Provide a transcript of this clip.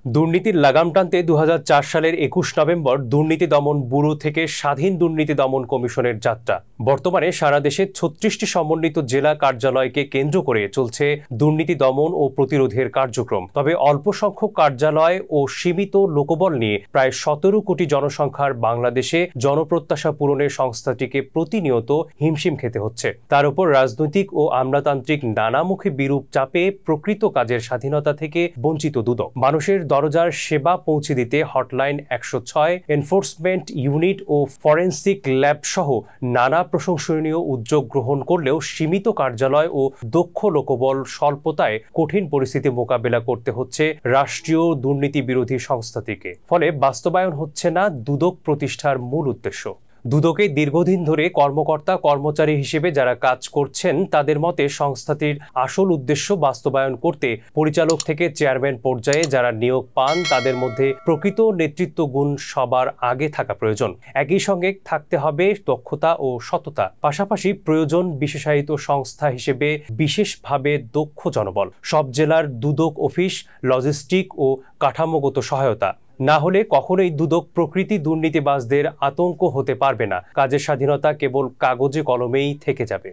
দুর্নীতির লাগাম টানতে ২০০৪ সালের ২১ নভেম্বর দুর্নীতি দমন ব্যুরো থেকে স্বাধীন দুর্নীতি দমন কমিশনের যাত্রা। বর্তমানে সারা দেশে ৩৬টি সমন্বিত জেলা কার্যালয়কে কেন্দ্র করে চলছে দুর্নীতি দমন ও প্রতিরোধের কার্যক্রম। তবে অল্প সংখ্যক কার্যালয় ও সীমিত লোকবল নিয়ে প্রায় ১৭ কোটি জনসংখ্যার বাংলাদেশে জনপ্রত্যাশা পূরণের সংস্থাটিকে প্রতিনিয়ত হিমশিম খেতে হচ্ছে। তার উপর রাজনৈতিক ও আমলাতান্ত্রিক নানামুখী বিরূপ চাপে প্রকৃত কাজের স্বাধীনতা থেকে বঞ্চিত দুদক। মানুষের দরজার সেবা পৌঁছে দিতে হটলাইন ১০৬, এনফোর্সমেন্ট ইউনিট ও ফরেনসিক ল্যাব সহ নানা প্রশংসনীয় উদ্যোগ গ্রহণ করলেও সীমিত কার্যালয় ও দক্ষ লোকবল স্বল্পতায় কঠিন পরিস্থিতি মোকাবেলা করতে হচ্ছে রাষ্ট্রীয় দুর্নীতি বিরোধী সংস্থাটিকে। ফলে বাস্তবায়ন হচ্ছে না দুদক প্রতিষ্ঠার মূল উদ্দেশ্য। দুদকে দীর্ঘদিন ধরে কর্মকর্তা কর্মচারী হিসেবে যারা কাজ করছেন তাদের মতে সংস্থাটির আসল উদ্দেশ্য বাস্তবায়ন করতে পরিচালক থেকে চেয়ারম্যান পর্যায়ে যারা নিয়োগ পান তাদের মধ্যে প্রকৃত নেতৃত্ব গুণ সবার আগে থাকা প্রয়োজন। একই সঙ্গে থাকতে হবে দক্ষতা ও সততা, পাশাপাশি প্রয়োজন বিশেষায়িত সংস্থা হিসেবে বিশেষভাবে দক্ষ জনবল। সব জেলার দুদক অফিস, লজিস্টিক ও কাঠামোগত সহায়তা না হলে কখনোই দুদক প্রকৃতি দুর্নীতিবাজদের আতঙ্ক হতে পারবে না। কাজের স্বাধীনতা কেবল কাগজে কলমেই থেকে যাবে।